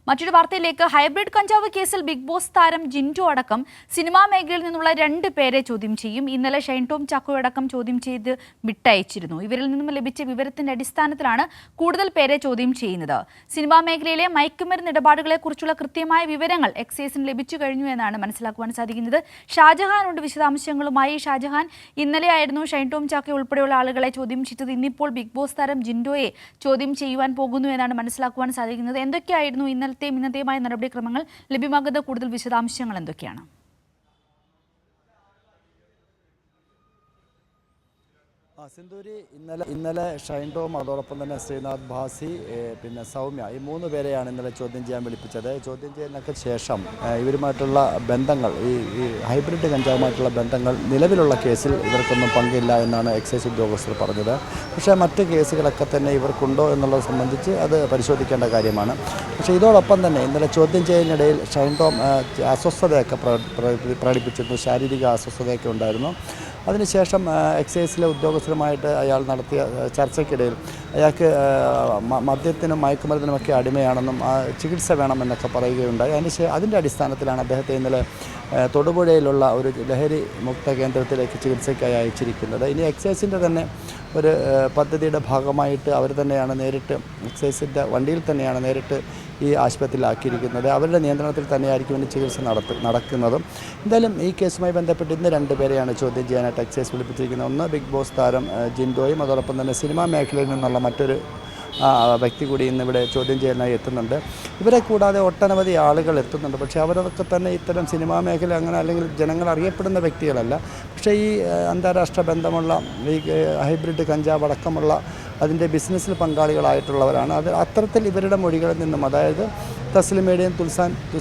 മറ്റൊരു വാർത്തയിലേക്ക് ഹൈബ്രിഡ് കഞ്ചാവ് കേസിൽ ബിഗ് ബോസ് താരം ജിൻഡോ അടക്കം സിനിമാ മേഖലയിൽ നിന്നുള്ള 2 പേരെ ചോദ്യം ചെയ്യും. ഇന്നലെ ഷൈൻ ടോം ചാക്കോ അടക്കം ചോദ്യം ചെയ്ത് വിട്ടയച്ചിരുന്നു. ഇവരിൽ നിന്നും ലഭിച്ച വിവരത്തിന്റെ അടിസ്ഥാനത്തിലാണ് കൂടുതൽ പേരെ ചോദ്യം ചെയ്യുന്നത്. സിനിമാ മേഖലയിലെ മയക്കുമരുന്ന് ഇടപാടുകളെക്കുറിച്ചുള്ള കൃത്യമായ വിവരങ്ങൾ എക്സൈസിന് ലഭിച്ചു കഴിഞ്ഞു എന്നാണ് മനസ്സിലാക്കുവാൻ സാധിക്കുന്നത്. ഷാജഹാൻ ഉണ്ട് വിശദാംശങ്ങളുമായി. ഷാജഹാൻ, ഇന്നലെയായിരുന്നു ഷൈൻ ടോം ചാക്കോ ഉൾപ്പെടെയുള്ള ആളുകളെ ചോദ്യം ചെയ്തത്. ഇന്നിപ്പോൾ ബിഗ് ബോസ് താരം ജിൻഡോയെ ചോദ്യം ചെയ്യുവാൻ പോകുന്നു എന്നാണ് മനസ്സിലാക്കുവാൻ സാധിക്കുന്നത്. എന്തൊക്കെയായിരുന്നു ഇന്നത്തെയുമായ നടപടിക്രമങ്ങൾ? ലഭ്യമാകുന്ന കൂടുതൽ വിശദാംശങ്ങൾ എന്തൊക്കെയാണ്? സിന്ധൂരി, ഇന്നലെ ഷൈൻ ടോം, അതോടൊപ്പം തന്നെ ശ്രീനാഥ് ഭാസി, പിന്നെ സൗമ്യ, ഈ 3 പേരെയാണ് ഇന്നലെ ചോദ്യം ചെയ്യാൻ വിളിപ്പിച്ചത്. ചോദ്യം ചെയ്യുന്നതിനൊക്കെ ശേഷം ഇവരുമായിട്ടുള്ള ബന്ധങ്ങൾ, ഈ ഹൈബ്രിഡ് കഞ്ചാവുമായിട്ടുള്ള ബന്ധങ്ങൾ, നിലവിലുള്ള കേസിൽ ഇവർക്കൊന്നും പങ്കില്ല എന്നാണ് എക്സൈസ് ഉദ്യോഗസ്ഥർ പറഞ്ഞത്. പക്ഷേ മറ്റ് കേസുകളൊക്കെ തന്നെ ഇവർക്കുണ്ടോ എന്നുള്ളത് സംബന്ധിച്ച് അത് പരിശോധിക്കേണ്ട കാര്യമാണ്. പക്ഷേ ഇതോടൊപ്പം തന്നെ ഇന്നലെ ചോദ്യം ചെയ്യുന്നതിനിടയിൽ ഷൈൻ ടോം അസ്വസ്ഥതയൊക്കെ പ്രകടിപ്പിച്ചിരുന്നു, ശാരീരിക അസ്വസ്ഥതയൊക്കെ ഉണ്ടായിരുന്നു. അതിനുശേഷം എക്സൈസിലെ ഉദ്യോഗസ്ഥരുമായിട്ട് അയാൾ നടത്തിയ ചർച്ചയ്ക്കിടയിൽ അയാൾക്ക് മദ്യത്തിനും മയക്കുമരുന്നിനുമൊക്കെ അടിമയാണെന്നും ചികിത്സ വേണമെന്നൊക്കെ പറയുകയുണ്ടായി. അതിൻ്റെ അടിസ്ഥാനത്തിലാണ് അദ്ദേഹത്തെ ഇന്നലെ തൊടുപുഴയിലുള്ള ഒരു ലഹരി മുക്ത കേന്ദ്രത്തിലേക്ക് ചികിത്സയ്ക്കായി അയച്ചിരിക്കുന്നത്. ഇനി എക്സൈസിൻ്റെ തന്നെ ഒരു പദ്ധതിയുടെ ഭാഗമായിട്ട് അവർ തന്നെയാണ് നേരിട്ട്, എക്സൈസിൻ്റെ വണ്ടിയിൽ തന്നെയാണ് നേരിട്ട് ഈ ആശുപത്രിയിലാക്കിയിരിക്കുന്നത്. അവരുടെ നിയന്ത്രണത്തിൽ തന്നെയായിരിക്കും ഇനി ചികിത്സ നടക്കുന്നതും. എന്തായാലും ഈ കേസുമായി ബന്ധപ്പെട്ട് ഇന്ന് 2 പേരെയാണ് ചോദ്യം ചെയ്യാനായിട്ട് എക്സൈസ് വിളിപ്പിച്ചിരിക്കുന്നത്. ഒന്ന് ബിഗ് ബോസ് താരം ജിൻഡോയും, അതോടൊപ്പം തന്നെ സിനിമാ മേഖലയിൽ നിന്നുള്ള മറ്റൊരു വ്യക്തി കൂടി ഇന്നിവിടെ ചോദ്യം ചെയ്യാനായി എത്തുന്നുണ്ട്. ഇവരെ കൂടാതെ ഒട്ടനവധി ആളുകൾ എത്തുന്നുണ്ട്. പക്ഷേ അവരൊക്കെ തന്നെ ഇത്തരം സിനിമാ മേഖല അങ്ങനെ അല്ലെങ്കിൽ ജനങ്ങൾ അറിയപ്പെടുന്ന വ്യക്തികളല്ല. പക്ഷേ ഈ അന്താരാഷ്ട്ര ബന്ധമുള്ള ഈ ഹൈബ്രിഡ് കഞ്ചാവ് അടക്കമുള്ള അതിൻ്റെ ബിസിനസ്സിൽ പങ്കാളികളായിട്ടുള്ളവരാണ്. അത്തരത്തിൽ ഇവരുടെ മൊഴികളിൽ നിന്നും, അതായത് തസ്ലിമയുടെയും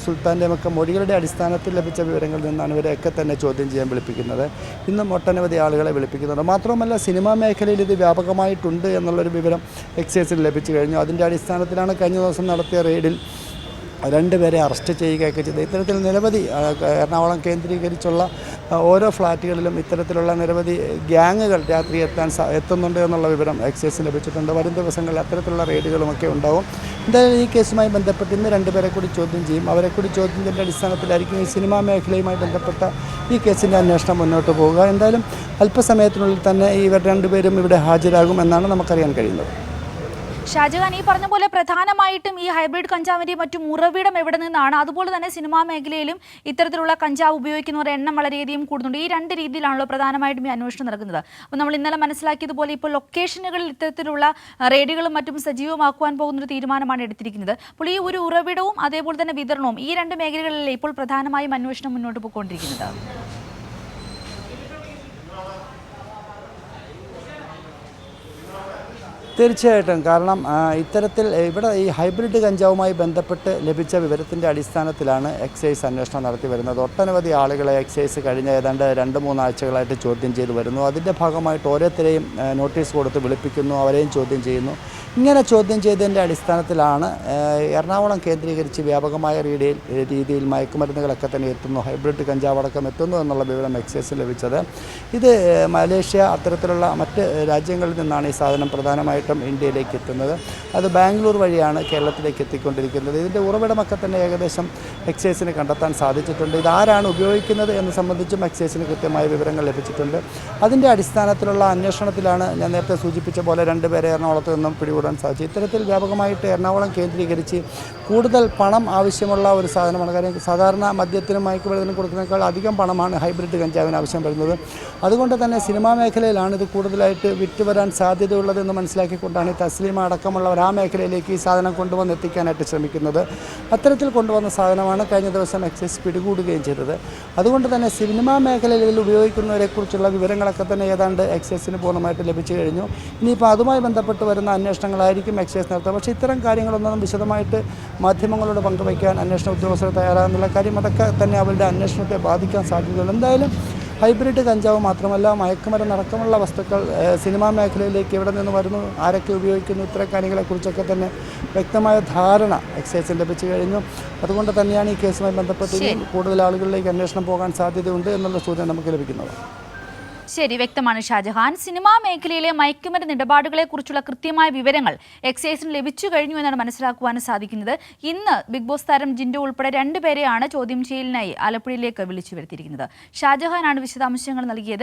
സുൽത്താൻ്റെയും ഒക്കെ മൊഴികളുടെ അടിസ്ഥാനത്തിൽ ലഭിച്ച വിവരങ്ങളിൽ നിന്നാണ് ഇവരെയൊക്കെ തന്നെ ചോദ്യം ചെയ്യാൻ വിളിപ്പിക്കുന്നത്. ഇന്നും ഒട്ടനവധി ആളുകളെ വിളിപ്പിക്കുന്നുണ്ട്. മാത്രവുമല്ല, സിനിമാ മേഖലയിൽ ഇത് വ്യാപകമായിട്ടുണ്ട് എന്നുള്ളൊരു വിവരം എക്സൈസിൽ ലഭിച്ചു കഴിഞ്ഞു. അതിൻ്റെ അടിസ്ഥാനത്തിലാണ് കഴിഞ്ഞ ദിവസം നടത്തിയ റെയ്ഡിൽ 2 പേരെ അറസ്റ്റ് ചെയ്യുകയൊക്കെ ചെയ്തത്. ഇത്തരത്തിൽ നിരവധി എറണാകുളം കേന്ദ്രീകരിച്ചുള്ള ഓരോ ഫ്ലാറ്റുകളിലും ഇത്തരത്തിലുള്ള നിരവധി ഗ്യാങ്ങുകൾ രാത്രി എത്തുന്നുണ്ട് എന്നുള്ള വിവരം എക്സൈസിന് ലഭിച്ചിട്ടുണ്ട്. വരും ദിവസങ്ങളിൽ അത്തരത്തിലുള്ള റെയ്ഡുകളുമൊക്കെ ഉണ്ടാവും. എന്തായാലും ഈ കേസുമായി ബന്ധപ്പെട്ട് ഇന്ന് 2 പേരെ കൂടി ചോദ്യം ചെയ്യും. അവരെ കൂടി ചോദ്യത്തിൻ്റെ അടിസ്ഥാനത്തിലായിരിക്കും ഈ സിനിമാ മേഖലയുമായി ബന്ധപ്പെട്ട ഈ കേസിൻ്റെ അന്വേഷണം മുന്നോട്ട് പോവുക. എന്തായാലും അല്പസമയത്തിനുള്ളിൽ തന്നെ ഇവർ 2 പേരും ഇവിടെ ഹാജരാകും എന്നാണ് നമുക്കറിയാൻ കഴിയുന്നത്. ഷാജഹാൻ, ഈ പറഞ്ഞ പോലെ പ്രധാനമായിട്ടും ഈ ഹൈബ്രിഡ് കഞ്ചാവിൻ്റെയും മറ്റും ഉറവിടം എവിടെ നിന്നാണ്? അതുപോലെ തന്നെ സിനിമാ മേഖലയിലും ഇത്തരത്തിലുള്ള കഞ്ചാവ് ഉപയോഗിക്കുന്നവരുടെ എണ്ണം വളരെയധികം കൂടുന്നുണ്ട്. ഈ 2 രീതിയിലാണല്ലോ പ്രധാനമായിട്ടും ഈ അന്വേഷണം നടക്കുന്നത്. അപ്പോൾ നമ്മൾ ഇന്നലെ മനസ്സിലാക്കിയതുപോലെ ഇപ്പോൾ ലൊക്കേഷനുകളിൽ ഇത്തരത്തിലുള്ള റെയ്ഡുകളും മറ്റും സജീവമാക്കുവാൻ പോകുന്നൊരു തീരുമാനമാണ് എടുത്തിരിക്കുന്നത്. അപ്പോൾ ഈ ഒരു ഉറവിടവും അതേപോലെ തന്നെ വിതരണവും, ഈ 2 മേഖലകളിലല്ലേ ഇപ്പോൾ പ്രധാനമായും അന്വേഷണം മുന്നോട്ട് പോയിക്കൊണ്ടിരിക്കുന്നത്? തീർച്ചയായിട്ടും. കാരണം ഇത്തരത്തിൽ ഇവിടെ ഈ ഹൈബ്രിഡ് കഞ്ചാവുമായി ബന്ധപ്പെട്ട് ലഭിച്ച വിവരത്തിൻ്റെ അടിസ്ഥാനത്തിലാണ് എക്സൈസ് അന്വേഷണം നടത്തി വരുന്നത്. ഒട്ടനവധി ആളുകളെ എക്സൈസ് കഴിഞ്ഞ ഏതാണ്ട് 2-3 ആഴ്ചകളായിട്ട് ചോദ്യം ചെയ്തു വരുന്നു. അതിൻ്റെ ഭാഗമായിട്ട് ഓരോരുത്തരെയും നോട്ടീസ് കൊടുത്ത് വിളിപ്പിക്കുന്നു, അവരെയും ചോദ്യം ചെയ്യുന്നു. ഇങ്ങനെ ചോദ്യം ചെയ്തതിൻ്റെ അടിസ്ഥാനത്തിലാണ് എറണാകുളം കേന്ദ്രീകരിച്ച് വ്യാപകമായ രീതിയിൽ മയക്കുമരുന്നുകളൊക്കെ തന്നെ എത്തുന്നു, ഹൈബ്രിഡ് കഞ്ചാവടക്കം എത്തുന്നു എന്നുള്ള വിവരം എക്സൈസിന് ലഭിച്ചത്. ഇത് മലേഷ്യ, അത്തരത്തിലുള്ള മറ്റ് രാജ്യങ്ങളിൽ നിന്നാണ് ഈ സാധനം പ്രധാനമായിട്ടും ഇന്ത്യയിലേക്ക് എത്തുന്നത്. അത് ബാംഗ്ലൂർ വഴിയാണ് കേരളത്തിലേക്ക് എത്തിക്കൊണ്ടിരിക്കുന്നത്. ഇതിൻ്റെ ഉറവിടമൊക്കെ തന്നെ ഏകദേശം എക്സൈസിന് കണ്ടെത്താൻ സാധിച്ചിട്ടുണ്ട്. ഇതാരാണ് ഉപയോഗിക്കുന്നത് എന്ന് സംബന്ധിച്ചും എക്സൈസിന് കൃത്യമായ വിവരങ്ങൾ ലഭിച്ചിട്ടുണ്ട്. അതിൻ്റെ അടിസ്ഥാനത്തിലുള്ള അന്വേഷണത്തിലാണ് ഞാൻ നേരത്തെ സൂചിപ്പിച്ച പോലെ 2 പേരെ എറണാകുളത്ത് നിന്നും പിടികൂടാൻ സാധിച്ചു. ഇത്തരത്തിൽ വ്യാപകമായിട്ട് എറണാകുളം കേന്ദ്രീകരിച്ച് കൂടുതൽ പണം ആവശ്യമുള്ള ഒരു സാധനമാണ്. കാര്യം സാധാരണ മദ്യത്തിനും മയക്കുമരുന്നിനും കൊടുക്കുന്നതിനേക്കാൾ അധികം പണമാണ് ഹൈബ്രിഡ് കഞ്ചാവിന് ആവശ്യം വരുന്നത്. അതുകൊണ്ട് തന്നെ സിനിമാ മേഖലയിലാണ് ഇത് കൂടുതലായിട്ട് വിറ്റുവരാൻ സാധ്യതയുള്ളതെന്ന് മനസ്സിലാക്കിക്കൊണ്ടാണ് ഈ തസ്ലീമ അടക്കമുള്ളവർ ആ മേഖലയിലേക്ക് ഈ സാധനം കൊണ്ടുവന്ന് എത്തിക്കാനായിട്ട് ശ്രമിക്കുന്നത്. അത്തരത്തിൽ കൊണ്ടുവന്ന സാധനമാണ് കഴിഞ്ഞ ദിവസം എക്സൈസ് പിടികൂടുകയും ചെയ്തത്. അതുകൊണ്ട് തന്നെ സിനിമാ മേഖലയിൽ ഇതിൽ ഉപയോഗിക്കുന്നവരെക്കുറിച്ചുള്ള വിവരങ്ങളൊക്കെ തന്നെ ഏതാണ്ട് എക്സൈസിന് പൂർണ്ണമായിട്ട് ലഭിച്ചു കഴിഞ്ഞു. ഇനിയിപ്പോൾ അതുമായി ബന്ധപ്പെട്ട് വരുന്ന അന്വേഷണങ്ങളായിരിക്കും എക്സൈസ് നടത്തുക. പക്ഷേ ഇത്തരം കാര്യങ്ങളൊന്നും വിശദമായിട്ട് മാധ്യമങ്ങളോട് പങ്കുവയ്ക്കാൻ അന്വേഷണ ഉദ്യോഗസ്ഥർ തയ്യാറാകുന്നുള്ള കാര്യം അതൊക്കെ തന്നെ അവരുടെ അന്വേഷണത്തെ ബാധിക്കാൻ സാധ്യതയുള്ളൂ. എന്തായാലും ഹൈബ്രിഡ് കഞ്ചാവ് മാത്രമല്ല, മയക്കുമരുന്ന് അടക്കമുള്ള വസ്തുക്കൾ സിനിമാ മേഖലയിലേക്ക് എവിടെ നിന്ന് വരുന്നു, ആരൊക്കെ ഉപയോഗിക്കുന്നു, ഇത്തരം കാര്യങ്ങളെക്കുറിച്ചൊക്കെ തന്നെ വ്യക്തമായ ധാരണ എക്സൈസിന് ലഭിച്ചു കഴിഞ്ഞു. അതുകൊണ്ട് തന്നെയാണ് ഈ കേസുമായി ബന്ധപ്പെട്ട് കൂടുതൽ ആളുകളിലേക്ക് അന്വേഷണം പോകാൻ സാധ്യതയുണ്ട് എന്നുള്ള സൂചന നമുക്ക് ലഭിക്കുന്നത്. ശരി, വ്യക്തമാണ് ഷാജഹാൻ. സിനിമാ മേഖലയിലെ മയക്കുമരുന്ന് ഇടപാടുകളെ കുറിച്ചുള്ള കൃത്യമായ വിവരങ്ങൾ എക്സൈസിന് ലഭിച്ചു കഴിഞ്ഞു എന്നാണ് മനസ്സിലാക്കുവാൻ സാധിക്കുന്നത്. ഇന്ന് ബിഗ് ബോസ് താരം ജിൻഡോ ഉൾപ്പെടെ 2 പേരെയാണ് ചോദ്യം ചെയ്യലിനായി ആലപ്പുഴയിലേക്ക് വിളിച്ചു വരുത്തിയിരിക്കുന്നത്. ഷാജഹാനാണ് വിശദാംശങ്ങൾ നൽകിയത്.